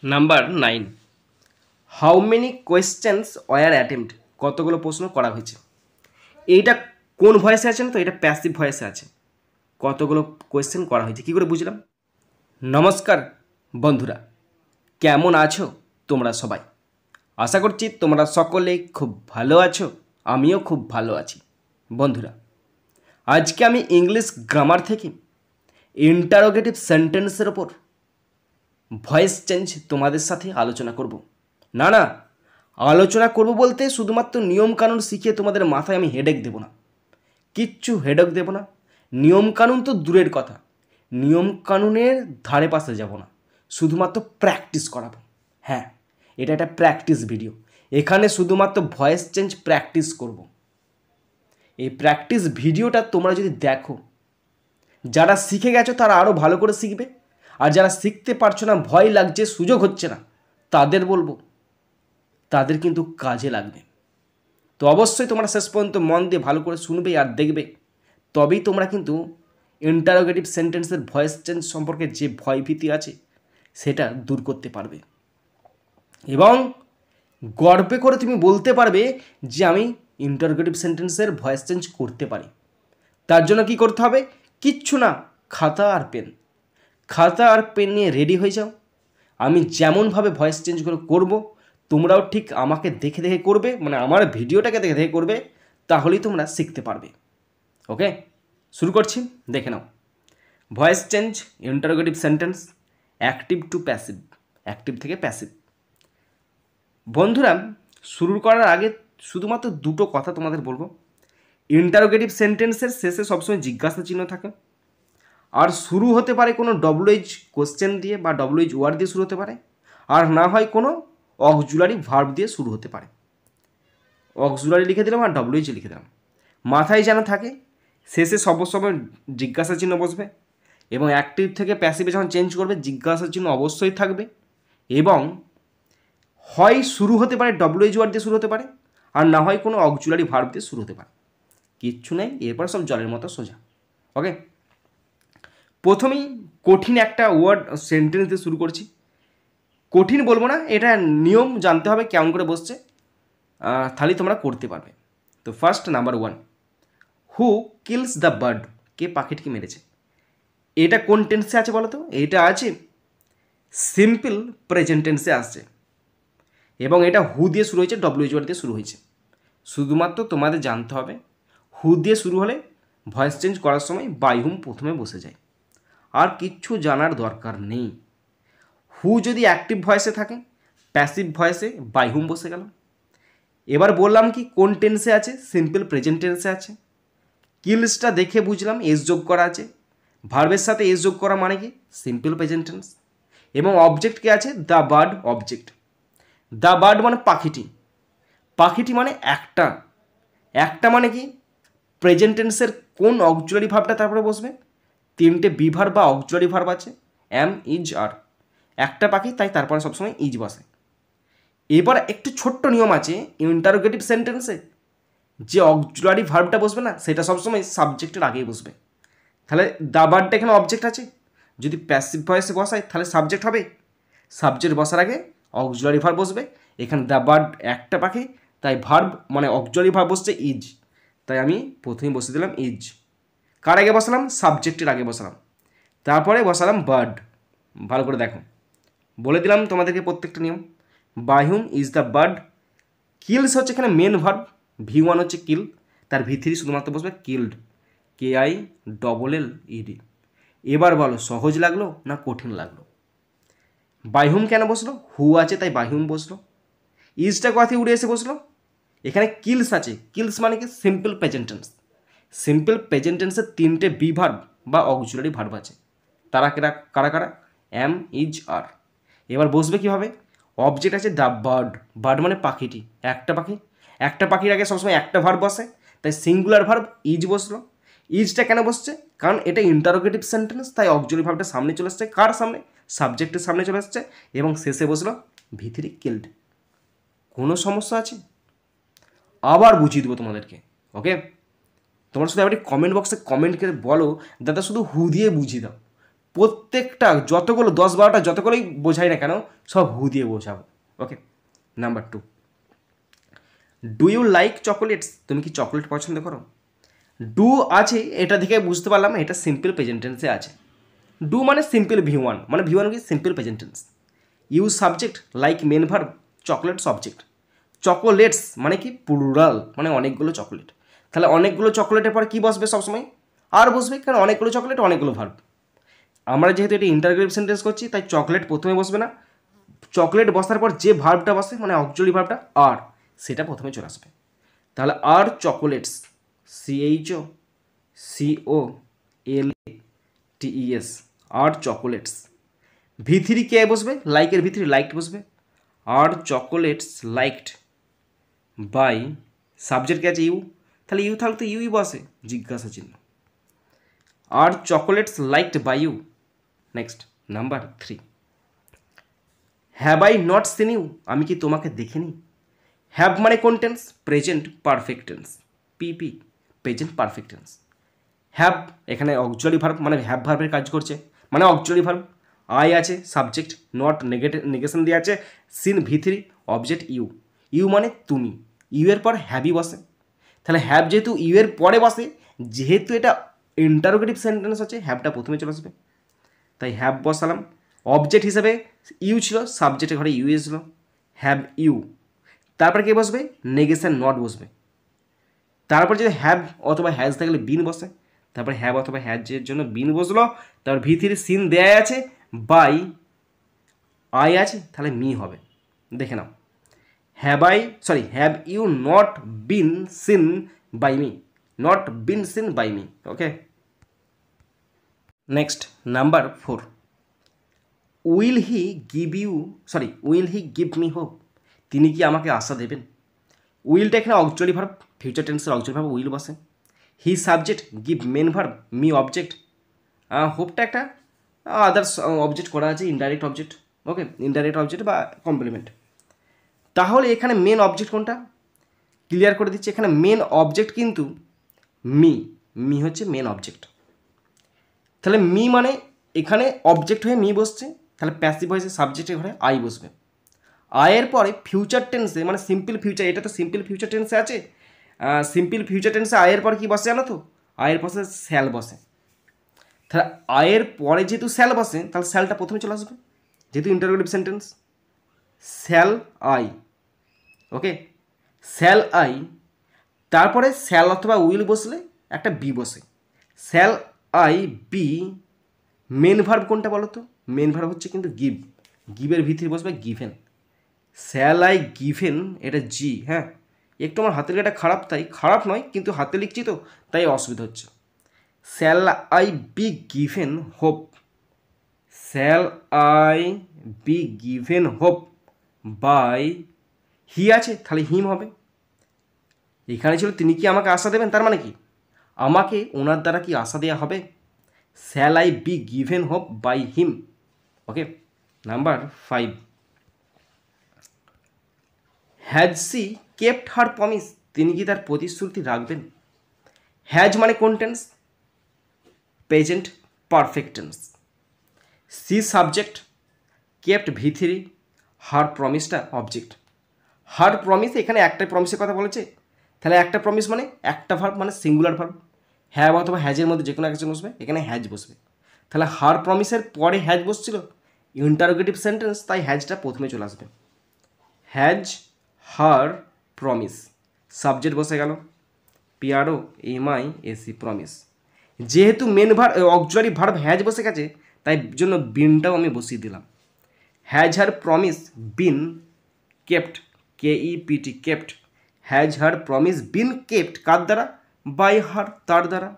Number 9, how many questions were attempt, কতগুলো প্রশ্ন করা হয়েছে। এইটা কোন ভয়েসে আছে না, তো এটা প্যাসিভ ভয়েসে আছে। কতগুলো কোয়েশ্চেন করা হয়েছে কী করে বুঝলাম? নমস্কার বন্ধুরা, কেমন আছো তোমরা সবাই? আশা করছি তোমরা সকলে খুব ভালো আছো, আমিও খুব ভালো আছি। বন্ধুরা, আজকে আমি ইংলিশ গ্রামার থেকে ইন্টারোগেটিভ সেন্টেন্সের ওপর ভয়েস চেঞ্জ তোমাদের সাথে আলোচনা করব। না, আলোচনা করব বলতে শুধুমাত্র নিয়মকানুন শিখিয়ে তোমাদের মাথায় আমি হেডেক দেব না, কিচ্ছু হেডেক দেব না। নিয়মকানুন তো দূরের কথা, নিয়মকানুনের ধারে পাশে যাব না, শুধুমাত্র প্র্যাকটিস করাবো। হ্যাঁ, এটা একটা প্র্যাকটিস ভিডিও, এখানে শুধুমাত্র ভয়েস চেঞ্জ প্র্যাকটিস করব। এই প্র্যাকটিস ভিডিওটা তোমরা যদি দেখো, যারা শিখে গেছো তারা আরও ভালো করে শিখবে, আর যারা শিখতে পারছো না, ভয় লাগছে, সুযোগ হচ্ছে না, তাদের বলবো তাদের কিন্তু কাজে লাগবে। তো অবশ্যই তোমরা শেষ পর্যন্ত মন দিয়ে ভালো করে শুনবে আর দেখবে, তবেই তোমরা কিন্তু ইন্টারোগেটিভ সেন্টেন্সের ভয়েস চেঞ্জ সম্পর্কে যে ভয়ভীতি আছে সেটা দূর করতে পারবে, এবং গর্বে করে তুমি বলতে পারবে যে আমি ইন্টারোগেটিভ সেন্টেন্সের ভয়েস চেঞ্জ করতে পারি। তার জন্য কি করতে হবে? কিচ্ছু না, খাতা আর পেন নিয়ে রেডি হয়ে যাও। আমি যেমনভাবে ভয়েস চেঞ্জগুলো করব, তোমরাও ঠিক আমাকে দেখে দেখে করবে, মানে আমার ভিডিওটাকে দেখে দেখে করবে, তাহলেই তোমরা শিখতে পারবে। ওকে, শুরু করছি, দেখে নাও। Voice change interrogative sentence, active to passive, active থেকে প্যাসিভ। বন্ধুরা, শুরু করার আগে শুধুমাত্র দুটো কথা তোমাদের বলবো। ইন্টারোগেটিভ সেন্টেন্সের শেষে সবসময় জিজ্ঞাসা চিহ্ন থাকে, আর শুরু হতে পারে কোনো ডব্লুএইচ কোশ্চেন দিয়ে বা ডব্লুএইচ ওয়ার্ড দিয়ে শুরু হতে পারে, আর না হয় কোনো অক্সিলারি ভার্ব দিয়ে শুরু হতে পারে। অক্সিলারি লিখে দিলাম আর ডব্লুএইচ লিখে দিলাম, মাথায় যেন থাকে। শেষে সবসময় জিজ্ঞাসা চিহ্ন বসবে, এবং অ্যাক্টিভ থেকে প্যাসিভে যখন চেঞ্জ করবে জিজ্ঞাসা চিহ্ন অবশ্যই থাকবে, এবং হয় শুরু হতে পারে ডব্লুএইচ ওয়ার্ড দিয়ে শুরু হতে পারে, আর না হয় কোনো অক্সিলারি ভার্ব দিয়ে শুরু হতে পারে। কিচ্ছু নেই, এরপর সব জলের মতো সোজা। ওকে, প্রথমেই কঠিন একটা ওয়ার্ড সেন্টেন্স দিয়ে শুরু করছি। কঠিন বলবো না, এটা নিয়ম জানতে হবে কেমন করে বসছে, তাহলেই তোমরা করতে পারবে। তো first, number 1, who kills the bird, কে পাখিটিকে মেরেছে। এটা কোন টেন্সে আছে বলো তো? এটা আছে সিম্পল প্রেজেন্ট টেন্সে আসছে, এবং এটা হু দিয়ে শুরু হয়েছে, ডব্লিউএইচ ওয়ার্ড দিয়ে শুরু হয়েছে। শুধুমাত্র তোমাদের জানতে হবে হু দিয়ে শুরু হলে ভয়েস চেঞ্জ করার সময় বাই হুম প্রথমে বসে যায়, আর কিচ্ছু জানার দরকার নেই। হু যদি অ্যাক্টিভ ভয়েসে থাকে, প্যাসিভ ভয়েসে বাই হুম বসে গেল। এবার বললাম কি কোন টেন্সে আছে? সিম্পল প্রেজেন্ট টেন্সে আছে। কিলসটা দেখে বুঝলাম এস যোগ করা আছে, ভার্বের সাথে এস যোগ করা মানে কি সিম্পল প্রেজেন্ট টেন্স। এবং অবজেক্ট কে আছে? The bird object. The bird মানে পাখিটি, পাখিটি মানে একটা মানে কি প্রেজেন্ট টেন্সের কোন অক্সিলারি ভার্বটা তারপরে বসবে? তিনটে বি ভার্ব বা অক্সিলারি ভার্ব আছে, এম, ইজ, আর। একটা পাখি, তাই তারপরে সবসময় ইজ বসে। এবার একটু ছোট্ট নিয়ম আছে ইন্টারোগেটিভ সেন্টেন্সে, যে অক্সিলারি ভার্বটা বসবে না, সেটা সবসময় সাবজেক্টের আগেই বসবে। তাহলে দ্য বার্ডটা এখানে অবজেক্ট আছে, যদি প্যাসিভ ভয়েসে বসায় তাহলে সাবজেক্ট হবে, সাবজেক্ট বসার আগে অক্সিলারি ভার্ব বসবে। এখানে দ্য বার্ড একটা পাখি, তাই ভার্ব মানে অক্সিলারি ভার্ব বসছে ইজ, তাই আমি প্রথমেই বসে দিলাম ইজ। কার আগে বসালাম? সাবজেক্টের আগে বসালাম, তারপরে বসালাম বার্ড। ভালো করে দেখো, বলে দিলাম তোমাদেরকে প্রত্যেকটা নিয়ম। By whom is the bird. Kills হচ্ছে এখানে মেন ভার্ব, V1 হচ্ছে কিল, তার V3 শুধুমাত্র বসবে কিল্ড, KILLED। এবার বলো সহজ লাগলো না কঠিন লাগলো? বাই হুম কেন বসলো? হু আছে তাই বাই হুম বসলো। ইজটা কথায় উড়ে এসে বসলো, এখানে কিলস আছে, কিলস মানে কি simple present tense. Simple present টেন্সের তিনটে বি ভার্ব বা অক্সিলারি ভার্ব আছে, তারা কারা কারা? এম, ইজ, আর। এবার বসবে কীভাবে? অবজেক্ট আছে দ্য বার্ড, বার্ড মানে পাখিটি, একটা পাখির আগে সবসময় একটা ভার্ব বসে, তাই সিঙ্গুলার ভার্ব ইজ বসলো। ইজটা কেন বসছে? কারণ এটা ইন্টারোগেটিভ সেন্টেন্স, তাই অক্সিলারি ভার্বটা সামনে চলে আসছে। কার সামনে? সাবজেক্টের সামনে চলে আসছে, এবং শেষে বসলো V3 কিল্ড। কোনো সমস্যা আছে? আবার বুঝিয়ে দেবো তোমাদেরকে। ওকে, তোমরা শুধু এবার কমেন্ট বক্সে কমেন্ট করে বলো দাদা শুধু হু দিয়ে বুঝিয়ে দাও, প্রত্যেকটা যতগুলো 10-12টা যতগুলোই বোঝাই না কেন সব হু দিয়ে বোঝাবো। Okay, number 2, do you like chocolates? তুমি কি চকলেট পছন্দ করো? ডু আছে, এটা দেখে বুঝতে পারলাম এটা সিম্পল প্রেজেন্ট টেন্সে আছে। ডু মানে সিম্পল V1, মানে V1 কি simple present tense. You subject, like main verb, chocolates object. Chocolates মানে কি প্লুরাল, মানে অনেকগুলো চকলেট। তাহলে অনেকগুলো চকলেটের পর কি বসবে সবসময়? আর বসবে, কারণ অনেকগুলো চকলেট অনেকগুলো ভার্ব। আমরা যেহেতু এটা ইন্টারগ্রেটিভ সেন্টেন্স করছি তাই চকলেট প্রথমে বসবে না, চকলেট বসার পর যে ভার্বটা বসে মানে অক্সিলারি ভার্বটা আর, সেটা প্রথমে চলে আসবে। তাহলে আর চকোলেটস, CHOCOLATES, আর চকোলেটস। V3 কে বসবে? লাইকের V3 লাইকড বসবে। আর চকোলেটস লাইকড বাই, সাবজেক্ট কে আছে ইউ, তাহলে ইউ থাকলে তো ইউই বসে, জিজ্ঞাসা চিহ্ন। আর chocolates liked by you. Next number 3, have I not seen you? আমি কি তোমাকে দেখিনি? হ্যাভ মানে কোন tense? Present perfect tense, PP, present perfect tense. Have এখানে অক্সিলারি ভার্ব, মানে হ্যাভ ভার্বের কাজ করছে, মানে অক্সিলারি ভার্ব। আই আছে সাবজেক্ট, নট নেগেশন দিয়ে আছে, scene V3 object you. You মানে তুমি, ইউ এর পর হ্যাভই বসে। তাহলে হ্যাভ যেহেতু ইউ এর পরে বসে, যেহেতু এটা ইন্টারোগেটিভ সেন্টেন্স আছে, হ্যাভটা প্রথমে চলে আসবে, তাই হ্যাভ বসালাম। অবজেক্ট হিসেবে ইউ ছিল, সাবজেক্টের ঘরে ইউ এসেছিল, হ্যাভ ইউ। তারপরে কে বসবে? নেগেশন নট বসবে। তারপর যদি হ্যাভ অথবা হ্যাজ থাকলে বিন বসে, তারপরে হ্যাভ অথবা হ্যাজের জন্য বিন বসলো। তারপর V3 সিন দেয়া আছে, বাই আই আছে, তাহলে মি হবে। দেখে নাও, have you not been seen by me, not been seen by me. Okay, next number 4, will he give me hope? তিনি কি আমাকে আশা দেবেন? উইলটা এখানে অক্সিলারি ভার্ব, ফিউচার টেন্সের অক্সিলারি ভার্ব উইল বসে। He subject, give main verb, me object. হোপটা একটা আদার্স অবজেক্ট করা আছে, indirect object. Okay, indirect object বা কমপ্লিমেন্ট। তাহলে এখানে মেন অবজেক্ট কোনটা? ক্লিয়ার করে দিচ্ছি, এখানে মেন অবজেক্ট কিন্তু মি হচ্ছে মেন অবজেক্ট। তাহলে মি মানে এখানে অবজেক্ট হয়ে মি বসছে, তাহলে প্যাসিভ ভয়েসে সাবজেক্টের ঘরে আই বসবে। আয়ের পরে ফিউচার টেন্সে, মানে সিম্পল ফিউচার, এটা তো সিম্পল ফিউচার টেন্সে আছে, সিম্পল ফিউচার টেন্সে আয়ের পর কি বসে জানো তো? আয়ের পাশে স্যাল বসে। তাহলে আয়ের পরে যেহেতু স্যাল বসে, তাহলে স্যালটা প্রথমে চলে আসবে, যেহেতু interrogative sentence. Shall I, okay, shall I. তারপরে স্যাল অথবা উইল বসলে একটা বি বসে, shall I be. Main verb কোনটা বলো তো? মেন ভার্ব হচ্ছে কিন্তু গিভ, গিভের V3 বসবে গিভেন। স্যাল আই গিভেন, এটা জি, হ্যাঁ একটু আমার হাতের লেখাটা খারাপ, তাই খারাপ নয় কিন্তু হাতে লিখছি তো তাই অসুবিধা হচ্ছে। Shall I be given hope, shall I be given hope by, he আছে তাহলে হিম হবে। এখানে ছিল তিনি কি আমাকে আশা দেবেন, তার মানে কি আমাকে ওনার দ্বারা কি আশা দেওয়া হবে? Shall I be given hope by him. Okay, number 5, has she kept her promise? তিনি কি তার প্রতিশ্রুতি রাখবেন? হ্যাজ মানে কোন tense? Present perfect tense. She subject, kept V3, her প্রমিসটা অবজেক্ট। হার প্রমিস এখানে একটা প্রমিসের কথা বলেছে, তাহলে একটা প্রমিস মানে একটা ভার্ব, মানে সিঙ্গুলার ভার্ব। হ্যাভ অথবা হ্যাজের মধ্যে যে কোনো একজন বসবে, এখানে হ্যাজ বসবে। তাহলে হার প্রমিসের পরে হ্যাজ বসছিল, ইন্টারোগেটিভ সেন্টেন্স, তাই হ্যাজটা প্রথমে চলে আসবে। হ্যাজ হার প্রমিস, সাবজেক্ট বসে গেল PROMIS, প্রমিস। যেহেতু main verb auxiliary verb has বসে গেছে, তাই জন্য বিনটাও আমি বসিয়ে দিলাম। Has her promise been kept, KEPT, kept. Has her promise been kept কার দ্বারা? বাই হার, তার দ্বারা।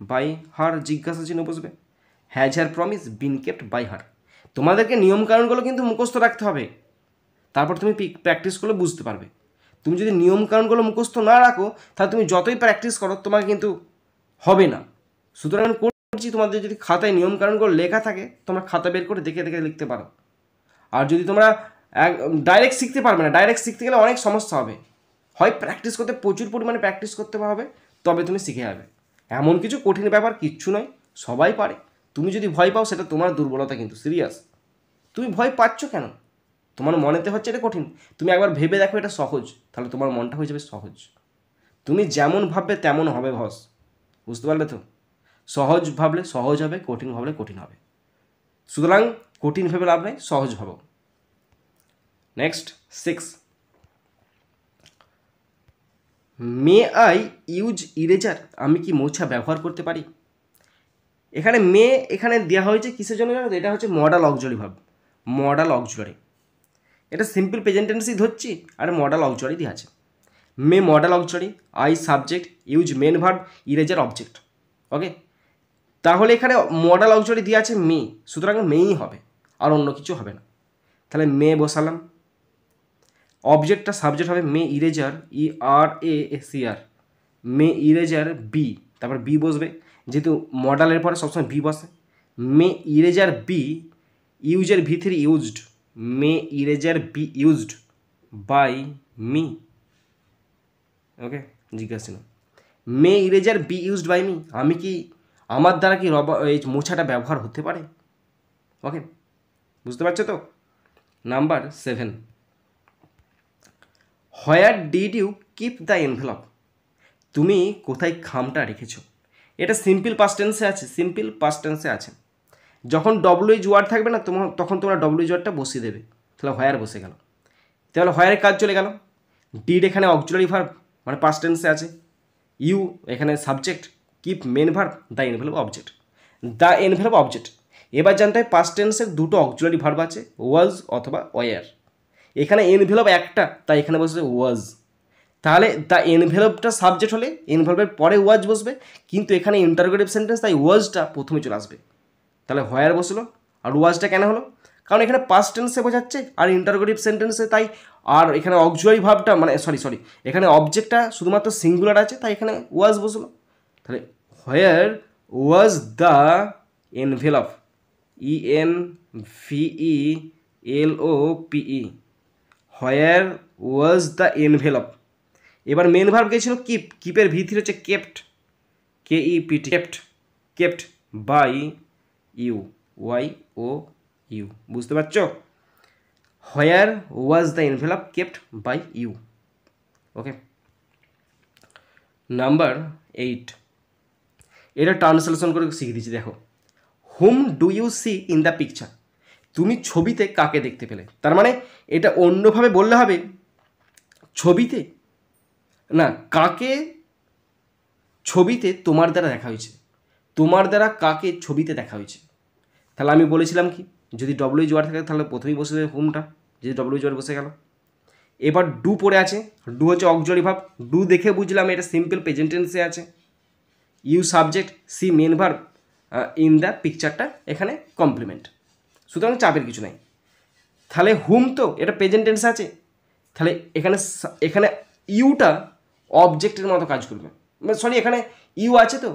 বাই হার জিজ্ঞাসা চিহ্ন বসবে। Has her promise been kept by her. তোমাদেরকে নিয়মকানুনগুলো কিন্তু মুখস্থ রাখতে হবে, তারপর তুমি প্র্যাকটিস করলে বুঝতে পারবে। তুমি যদি নিয়মকানুনগুলো মুখস্থ না রাখো, তাহলে তুমি যতই প্র্যাকটিস করো তোমাকে কিন্তু হবে না। সুতরাং আমি করছি, তোমাদের যদি খাতায় নিয়মকানুনগুলো লেখা থাকে, তোমরা খাতা বের করে দেখে দেখে লিখতে পারো। আর যদি তোমরা ডাইরেক্ট শিখতে পারবে না, ডাইরেক্ট শিখতে গেলে অনেক সমস্যা হবে। হয় প্র্যাকটিস করতে, প্রচুর পরিমাণে প্র্যাকটিস করতে হবে, তবে তুমি শিখে যাবে। এমন কিছু কঠিন ব্যাপার কিচ্ছু নয়, সবাই পারে। তুমি যদি ভয় পাও সেটা তোমার দুর্বলতা, কিন্তু সিরিয়াস। তুমি ভয় পাচ্ছ কেন? তোমার মনেতে হচ্ছে এটা কঠিন, তুমি একবার ভেবে দেখো এটা সহজ, তাহলে তোমার মনটা হয়ে যাবে সহজ। তুমি যেমন ভাববে তেমন হবে বস, বুঝতে পারলে তো? সহজ ভাবলে সহজ হবে, কঠিন ভাবলে কঠিন হবে। সুতরাং কঠিন ভেবে লাভ নেই, সহজ ভাবো। Next 6, may I use eraser, আমি কি মোছা ব্যবহার করতে পারি? এখানে মে এখানে দেওয়া হয়েছে কিসের জন্য জানো তো? এটা হচ্ছে modal auxiliary verb, modal auxiliary. এটা সিম্পল প্রেজেন্ট টেন্সই ধরছি, আর মডাল অক্সিলারি দেওয়া আছে। May modal auxiliary, I subject, use main verb, eraser object. Okay, তাহলে এখানে মডাল অক্সিলারি দেওয়া আছে মে, সুতরাং মেই হবে, আর অন্য কিছু হবে না। তাহলে মে বসালাম, অবজেক্টটা সাবজেক্ট হবে মে ইরেজার, ERASER, মে ইরেজার বি, তারপর বি বসবে, যেহেতু মডালের পরে সবসময় বি বসে। মে ইরেজার বি, ইউজের V3 used, may eraser be used by me. Okay, জিজ্ঞাসা না, may eraser be used by me, আমি কি, আমার দ্বারা কি এই মোছাটা ব্যবহার হতে পারে? ওকে, বুঝতে পারছো তো? Number 7, where did you keep the envelope, তুমি কোথায় খামটা রেখেছো? এটা সিম্পল পাস্ট টেন্সে আছে, সিম্পল পাস্ট টেন্সে আছে। যখন WH ওয়ার্ড থাকবে না তখন তোমরা WH ওয়ার্ডটা বসিয়ে দেবে, তাহলে হোয়ার বসে গেল। তাহলে হোয়ারের কাজ চলে গেল। ডিড এখানে অক্সিলারি ভার্ব, মানে পাস্ট টেন্সে আছে। ইউ এখানে subject, keep main verb, the envelope object, the envelope object. এবার জানতে হয় পাস্ট টেন্সের দুটো অক্সিলারি ভার্ব আছে, ওয়াজ অথবা ওয়ার। এখানে এনভেলপ একটা, তাই এখানে বসবে ওয়াজ। তাহলে দ্য এনভেলপটা সাবজেক্ট হলে এনভেলপের পরে ওয়াজ বসবে, কিন্তু এখানে ইন্টারোগেটিভ সেন্টেন্স, তাই ওয়াজটা প্রথমে চলে আসবে। তাহলে হোয়ার বসলো, আর ওয়াজটা কেন হলো? কারণ এখানে পাস্ট টেন্সে বোঝাচ্ছে আর ইন্টারোগেটিভ সেন্টেন্সে, তাই। আর এখানে অক্সিলারি ভার্বটা মানে সরি এখানে অবজেক্টটা শুধুমাত্র সিঙ্গুলার আছে, তাই এখানে ওয়াজ বসলো। তাহলে where was the envelope, ENVELOPE, where was the envelope. এবার মেন ভার্ব কে ছিল কিপ, কিপের V3 হচ্ছে kept, KEPT, kept, kept by you, YOU, বুঝতে পারছো? Where was the envelope kept by you. Okay, number 8, এটা ট্রান্সলেশন করে শিখে দিচ্ছি, দেখো। Hmm do you see in the picture, তুমি ছবিতে কাকে দেখতে পেলে? তার মানে এটা অন্যভাবে বললে হবে, ছবিতে না, কাকে ছবিতে তোমার দ্বারা দেখা হয়েছে, তোমার দ্বারা কাকে ছবিতে দেখা হয়েছে। তাহলে আমি বলেছিলাম কি, যদি WH ওয়ার্ড থাকে তাহলে প্রথমেই বসে যাবে হুমটা, যদি WH ওয়ার্ড বসে গেল। এবার ডু পড়ে আছে, ডু হচ্ছে অক্সিলারি ভার্ব, ডু দেখে বুঝলাম এটা সিম্পল প্রেজেন্ট টেন্সে আছে। You subject, see main verb, in the পিকচারটা এখানে কমপ্লিমেন্ট, সুতরাং চাপের কিছু নাই। তাহলে হুম তো এটা প্রেজেন্ট টেন্স আছে, তাহলে এখানে ইউটা অবজেক্টের মতো কাজ করবে। সরি, এখানে ইউ আছে তো,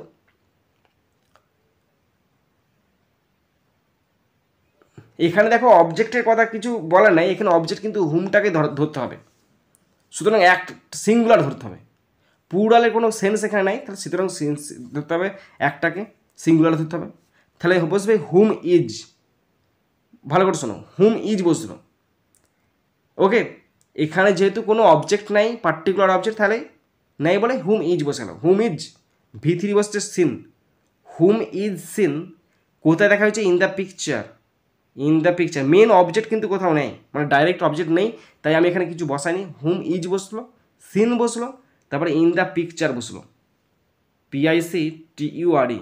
এখানে দেখো অবজেক্টের কথা কিছু বলার নাই, এখানে অবজেক্ট কিন্তু হুমটাকে ধরতে হবে, সুতরাং এক সিঙ্গুলার ধরতে হবে, প্লুরালের কোনো সেন্স এখানে নাই, তাহলে সুতরাং ধরতে হবে একটাকে, সিঙ্গুলার ধরতে হবে। তাহলে বসবে হুম ইজ, ভালো করে শোনো, হুম ইজ বসলো। ওকে, এখানে যেহেতু কোনো অবজেক্ট নাই, পার্টিকুলার অবজেক্ট, তাহলে নাই বলে হুম ইজ বসে গেল। হুম ইজ V3 বসছে সিন, হুম ইজ সিন কোথায় দেখা হয়েছে? In the picture, in the picture main object কিন্তু কোথাও নেই, মানে ডাইরেক্ট অবজেক্ট নেই, তাই আমি এখানে কিছু বসাইনি। হুম ইজ বসলো, সিন বসলো, তারপরে ইন দ্য পিকচার বসলো, PICTURE,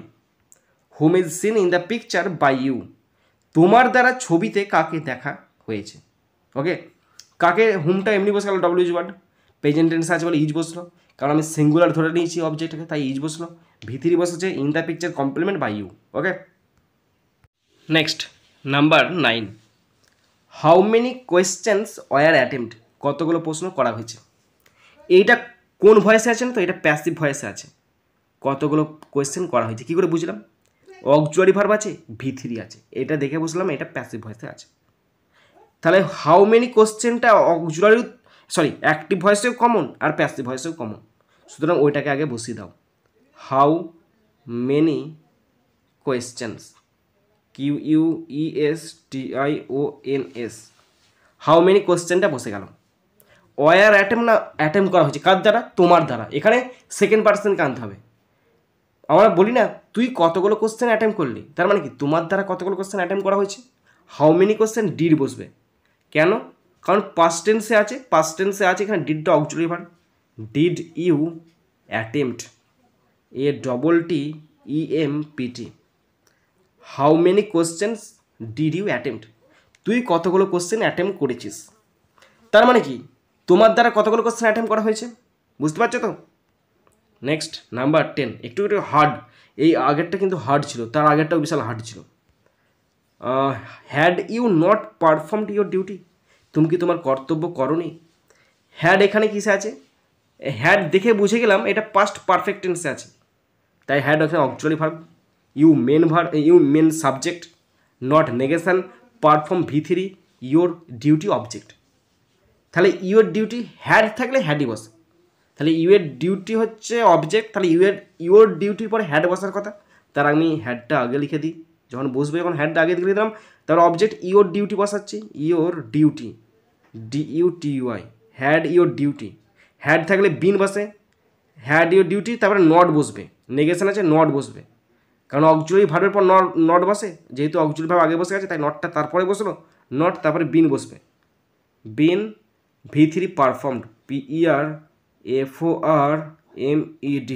whom is seen in the picture by you, তোমার দ্বারা ছবিতে কাকে দেখা হয়েছে। ওকে, কাকে, হুমটা এমনি বসে গেল WH ওয়ার্ড, প্রেজেন্ট টেন্স আছে বলে ইজ বসলো, কারণ আমি সিঙ্গুলার ধরে নিয়েছি অবজেক্টকে, তাই ইজ বসলো। V3 বসেছে in the picture complement by you. Okay, next number 9, how many questions were attempted, কতগুলো প্রশ্ন করা হয়েছে। এইটা কোন ভয়েসে আছে না তো, এটা প্যাসিভ ভয়েসে আছে। কতগুলো কোয়েশ্চেন করা হয়েছে কী করে বুঝলাম? অক্সিলারি ভার্ব আছে, V3 আছে, এটা দেখে বুঝলাম এটা প্যাসিভ ভয়েসে আছে। তাহলে হাউ মেনি কোশ্চেনটা অক্সিলারি অ্যাক্টিভ ভয়েসেও কমন আর প্যাসিভ ভয়েসেও কমন, সুতরাং ওইটাকে আগে বসিয়ে দাও। How many questions, QUESTIONS, how many কোশ্চেনটা বসে গেল। ওয়ার অ্যাটেম্প না অ্যাটেম্প করা হয়েছে কার দ্বারা? তোমার দ্বারা। এখানে সেকেন্ড পার্সনকে আনতে হবে। আমরা বলি না তুই কতগুলো কোশ্চেন অ্যাটেম্প করলি, তার মানে কি তোমার দ্বারা কতগুলো কোশ্চেন অ্যাটেম্প করা হয়েছে। হাউ মেনি কোশ্চেন, ডিড বসবে। কেন? কারণ পাস্ট টেন্সে আছে, পাস্ট টেন্সে আছে এখানে ডিডটা auxiliary verb. Did you attempt, ATTEMPT, how many questions did you attempt, তুই কতগুলো কোশ্চেন অ্যাটেম্প করেছিস। তার মানে কি তোমার দ্বারা কতগুলো কোশ্চেন অ্যাটেম্প করা হয়েছে, বুঝতে পারছো তো। নেক্সট নাম্বার 10, একটু একটু হার্ড, এই আগেরটা কিন্তু হার্ড ছিল, তার আগেরটাও বিশাল হার্ড ছিল। Had you not performed your duty, তুমি কি তোমার কর্তব্য করনি। হ্যাড এখানে কিসে আছে? হ্যাড দেখে বুঝে গেলাম এটা পাস্ট পারফেক্ট টেন্সে আছে, তাই হ্যাড এখানে auxiliary verb. You main subject, not negation, perform V3, your duty object. তাহলে ইউর ডিউটি হ্যাড থাকলে হ্যাডই বসে, তাহলে ইউর ডিউটি হচ্ছে অবজেক্ট, তাহলে ইউর ডিউটির পরে হ্যাড বসার কথা। তার আমি হ্যাডটা আগে লিখে দিই, যখন বসবে যখন হ্যাডটা আগে লিখে দিলাম, তারপর অবজেক্ট ইউর ডিউটি বসাচ্ছি, your duty, DUTY, had your duty. Had থাকলে বিন বসে, হ্যাড ইউর ডিউটি, তারপরে নট বসবে, নেগেশন আছে নট বসবে, কারণ অক্সিলারি ভার্বের পর নট বসে, যেহেতু অক্সিলারি ভার্ব আগে বসে আছে তাই নটটা তারপরে বসলো, নট তারপরে বিন বসবে। Been V3 performed, PERFORMED,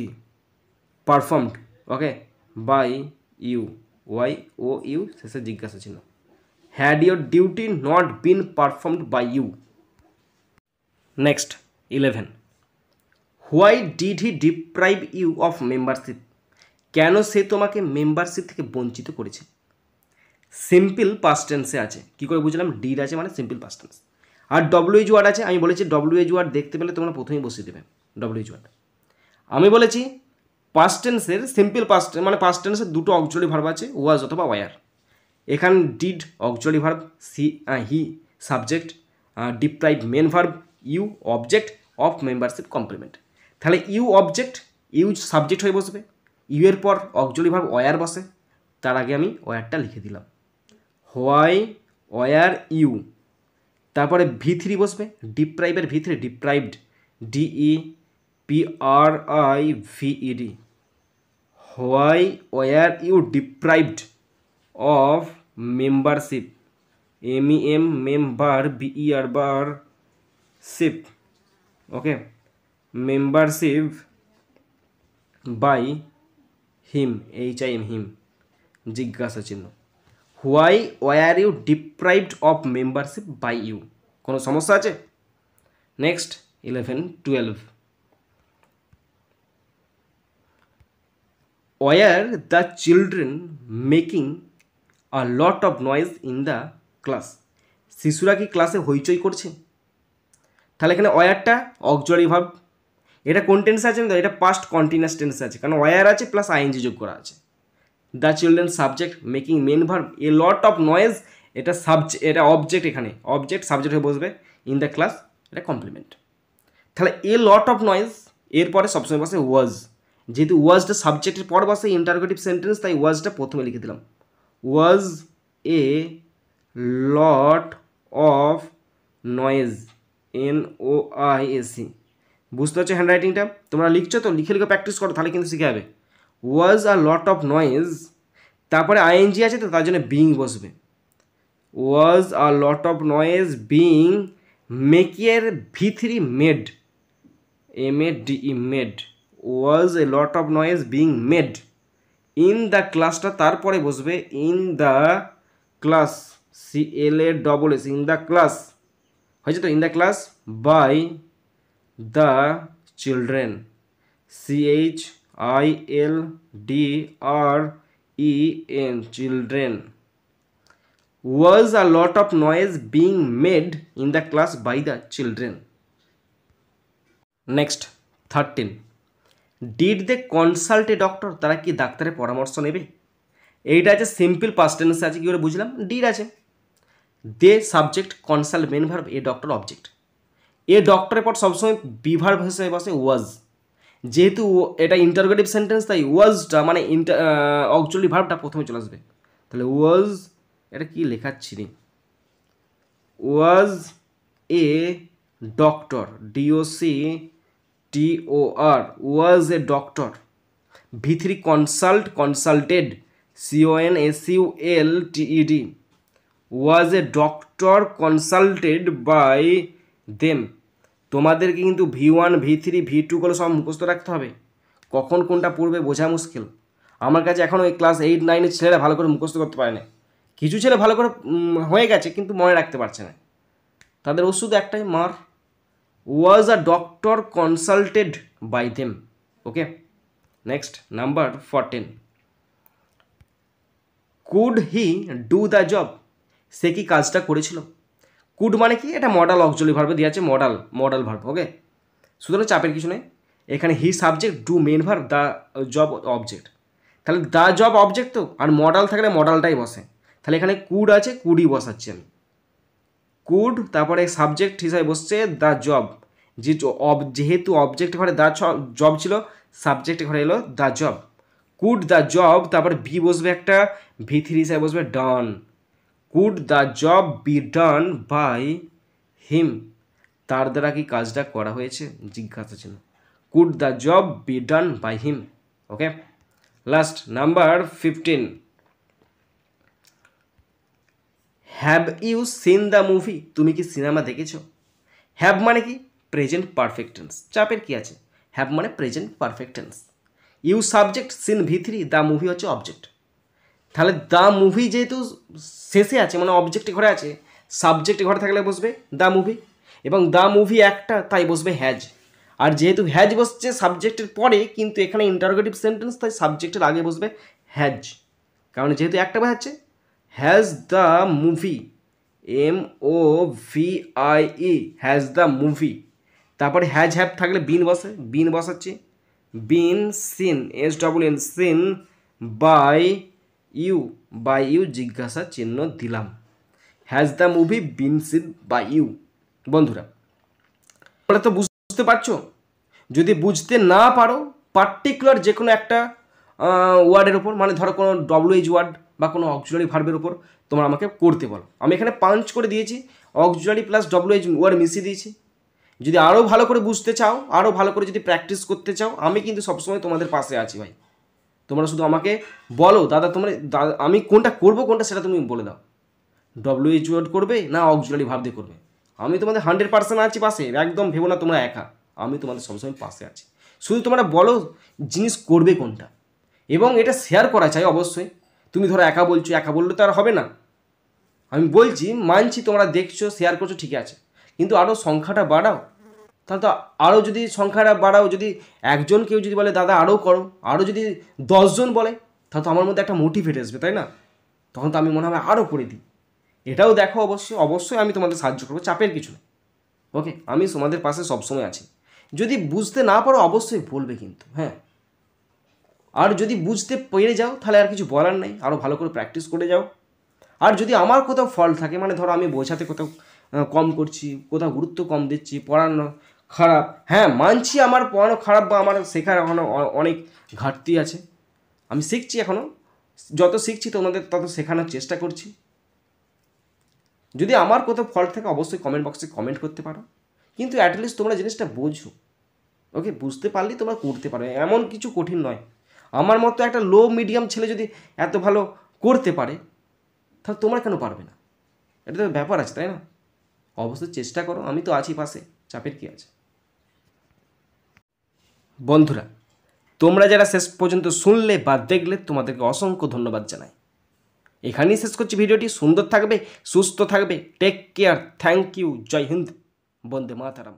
performed, okay, by you, YOU শেষে জিজ্ঞাসা ছিল। Had your duty not been performed by you. Next 11, why did he deprive you of membership, কেন সে তোমাকে মেম্বারশিপ থেকে বঞ্চিত করেছে। সিম্পল পাস্ট টেন্সে আছে, কী করে বুঝলাম? ডিড আছে মানে সিম্পল পাস্ট টেন্স। আর WH ওয়ার্ড আছে, আমি বলেছি WH ওয়ার্ড দেখতে পেলে তোমরা প্রথমেই বসিয়ে দেবে WH ওয়ার্ড। আমি বলেছি পাস্ট টেন্সের সিম্পল পাস্ট মানে পাস্ট টেন্সের দুটো অক্সিলারি ভার্ব আছে, ওয়াজ অথবা ওয়ার। এখানে did auxiliary verb, he subject, deprive main verb, you object, of membership complement. তাহলে ইউ অবজেক্ট, ইউ সাবজেক্ট হয়ে বসবে, ইউ এর পর অক্সিলারি ভার্ব ওয়ার বসে, তার আগে আমি ওয়ারটা লিখে দিলাম, হোয়াই ওয়ার ইউ, তারপরে V3 বসবে, ডিপ্রাইভের V3 deprived, DEPRIVED, why were you deprived of membership, MEM member, BER বার ship, okay, membership by him, HIM him, জিজ্ঞাসা চিহ্ন। Why were you deprived of membership by you, কোনো সমস্যা আছে? Next 11, 12, were the children making a lot of noise in the class, শিশুরা কি ক্লাসে হইচই করছে। তাহলে এখানে ওয়ারটা অক্সিলারি ভার্ব, এটা কোন টেন্সে আছে? এটা পাস্ট কন্টিনিউয়াস টেন্সে আছে, কারণ ওয়ার আছে প্লাস ING যোগ করা আছে। The children subject, making main verb, a lot of noise, এটা এটা অবজেক্ট, এখানে অবজেক্ট সাবজেক্ট হয়ে বসবে, ইন দ্য ক্লাস এটা কমপ্লিমেন্ট। তাহলে এ লট অফ নয়েজ এরপরে সবসময় বসে ওয়াজ, যেহেতু ওয়াজটা সাবজেক্টের পর বসে ইন্টারোগেটিভ সেন্টেন্স, তাই ওয়াজটা প্রথমে লিখে দিলাম, ওয়াজ a lot of noise, NOISE। বুঝতে পারছো হ্যান্ডরাইটিংটা? তোমরা লিখছো তো, লিখে লিখে প্র্যাকটিস করো, তাহলে কিন্তু শিখে যাবে। Was a lot of noise, তারপরে ING আছে তো তার জন্য বিং বসবে, was a lot of noise being, মেকের V3 made, MADE made, was a lot of noise being made, in the ক্লাসটা তারপরে বসবে, in the class, CLASS, in the class হয়েছে তো, in the class by the children, CHILDREN, children. Was a lot of noise being made in the class by the children. Next 13, did they consult a doctor, তারা কি ডাক্তারের পরামর্শ নেবে। এইটা আছে simple past tense আছে, কি করে বুঝলাম? ডিড আছে, they subject, consult main verb, a doctor object. A ডক্টরের পর সবসময় বি ভার্ব হিসেবে বসে ওয়াজ, যেহেতু এটা ইন্টারোগেটিভ সেন্টেন্স তাই ওয়াজটা মানে অক্সিলারি ভার্বটা প্রথমে চলে আসবে। তো তাহলে ওয়াজ, এটা কি লেখাচ্ছি রে, was a doctor, DOCTOR, was a doctor. V3 consulted, CONSULTED, was a doctor consulted by them. তোমাদেরকে কিন্তু V1 V3 V2 গুলো সব মুখস্থ রাখতে হবে, কখন কোনটা পড়বে বোঝা মুশকিল। আমার কাছে এখনও ওই ক্লাস 8 9-এর ছেলেরা ভালো করে মুখস্থ করতে পারে না, কিছু ছেলে ভালো করে হয়ে গেছে কিন্তু মনে রাখতে পারছে না, তাদের ওষুধ একটাই মার। Was a doctor consulted by them. Okay, next number 14, could he do the job, সে কি কাজটা করেছিল। কুড মানে কি, এটা মডাল অক্সিলারি ভার্বে দিয়ে আছে, মডাল ভার্ব। ওকে, সুতরাং চাপের কিছু নেই এখানে। He subject, do main verb, the job object. তাহলে দ্য জব অবজেক্ট তো, আর মডাল থাকলে মডালটাই বসে, তাহলে এখানে কুড আছে, কুডই বসাচ্ছি আমি। কুড, তারপরে সাবজেক্ট হিসাবে বসছে দ্য জব, যেহেতু অবজেক্ট ঘরে দ্য জব ছিল, সাবজেক্ট ঘরে এলো the job. Could the job, তারপরে বি বসবে একটা, V3 হিসাবে বসবে done. Could the job be done by him, তার দ্বারা কি কাজটা করা হয়েছে জিজ্ঞাসা চিহ্ন। Could the job be done by him. Okay, last number 15, have you seen the movie, তুমি কি সিনেমা দেখেছো। হ্যাভ মানে কি, প্রেজেন্ট পারফেক্ট টেন্স, চাপের কি আছে, হ্যাভ মানে present perfect tense. You subject, seen V3, the movie হচ্ছে অবজেক্ট। তাহলে দ্য মুভি যেহেতু শেষে আছে মানে অবজেক্ট ঘরে আছে, সাবজেক্ট ঘরে থাকলে বসবে দ্য মুভি, এবং দ্য মুভি একটা তাই বসবে হ্যাজ। আর যেহেতু হ্যাজ বসছে সাবজেক্টের পরে, কিন্তু এখানে ইন্টারোগেটিভ সেন্টেন্স তাই সাবজেক্টের আগে বসবে হ্যাজ, কারণ যেহেতু একটা বোঝাচ্ছে। Has the movie, MOVIE, has the movie, তারপরে হ্যাজ হ্যাভ থাকলে বিন বসে, বিন বসাচ্ছি, been seen, SWN, seen by you জিজ্ঞাসা চিহ্ন দিলাম। Has the movie been seen by you. বন্ধুরা তোমরা তো বুঝতে পারছো, যদি বুঝতে না পারো পার্টিকুলার যে কোনো একটা ওয়ার্ডের ওপর, মানে ধরো কোনো WH ওয়ার্ড বা কোনো অক্সিলারি ভার্বের ওপর তোমরা আমাকে করতে বলো, আমি এখানে পাঞ্চ করে দিয়েছি, অক্সিলারি প্লাস WH ওয়ার্ড মিশিয়ে দিয়েছি। যদি আরও ভালো করে বুঝতে চাও, আরও ভালো করে যদি প্র্যাকটিস করতে চাও, আমি কিন্তু সবসময় তোমাদের পাশে আছি ভাই। তোমরা শুধু আমাকে বলো দাদা আমি কোনটা করবো, কোনটা সেটা তুমি বলে দাও, WH ওয়ার্ড করবে না অক্সিলারি ভার্ব দিয়ে করবে, আমি তোমাদের 100% আছি পাশে, একদম ভেবো না তোমরা একা, আমি তোমাদের সবসময় পাশে আছি। শুধু তোমরা বলো জিনিস করবে কোনটা, এবং এটা শেয়ার করা চাই অবশ্যই। তুমি ধরো একা বলছো, একা বললে তো আর হবে না, আমি বলছি মানছি তোমরা দেখছো শেয়ার করছো ঠিক আছে, কিন্তু আরও সংখ্যাটা বাড়াও, তাহলে তো আরও যদি সংখ্যাটা বাড়াও, যদি একজন কেউ যদি বলে দাদা আরও করো, আরও যদি 10 জন বলে, তাহলে তো আমার মধ্যে একটা মোটিভেট আসবে, তাই না, তখন তো আমি মনে হবে আরও করে দিই। এটাও দেখো, অবশ্যই আমি তোমাদের সাহায্য করবো, চাপের কিছু নেই। ওকে, আমি তোমাদের পাশে সবসময় আছি। যদি বুঝতে না পারো অবশ্যই বলবে কিন্তু, হ্যাঁ, আর যদি বুঝতে পেরে যাও তাহলে আর কিছু বলার নেই, আরও ভালো করে প্র্যাকটিস করে যাও। আর যদি আমার কোথাও ফল্ট থাকে, মানে ধরো আমি বোঝাতে কোথাও কম করছি, কোথাও গুরুত্ব কম দিচ্ছি, পড়ানো খারাপ, হ্যাঁ মানছি আমার পড়ানো খারাপ বা আমার শেখার এখনও অনেক ঘাটতি আছে, আমি শিখছি এখনও, যত শিখছি তোমাদের তত শেখানোর চেষ্টা করছি। যদি আমার কোথাও ফল্ট থাকে অবশ্যই কমেন্ট বক্সে কমেন্ট করতে পারো, কিন্তু অ্যাটলিস্ট তোমরা জিনিসটা বোঝো। ওকে, বুঝতে পারলেই তোমরা করতে পারো, এমন কিছু কঠিন নয়। আমার মতো একটা লো মিডিয়াম ছেলে যদি এত ভালো করতে পারে, তাহলে তোমরা কেন পারবে না, এটা তো ব্যাপার আছে, তাই না। অবশ্যই চেষ্টা করো, আমি তো আছি পাশে, চাপের কি আছে। বন্ধুরা তোমরা যারা শেষ পর্যন্ত শুনলে বা দেখলে তোমাদেরকে অসংখ্য ধন্যবাদ জানাই। এখানেই শেষ করছি ভিডিওটি। সুন্দর থাকবে, সুস্থ থাকবে, টেক কেয়ার, থ্যাংক ইউ, জয় হিন্দ, বন্দে মাতারাম।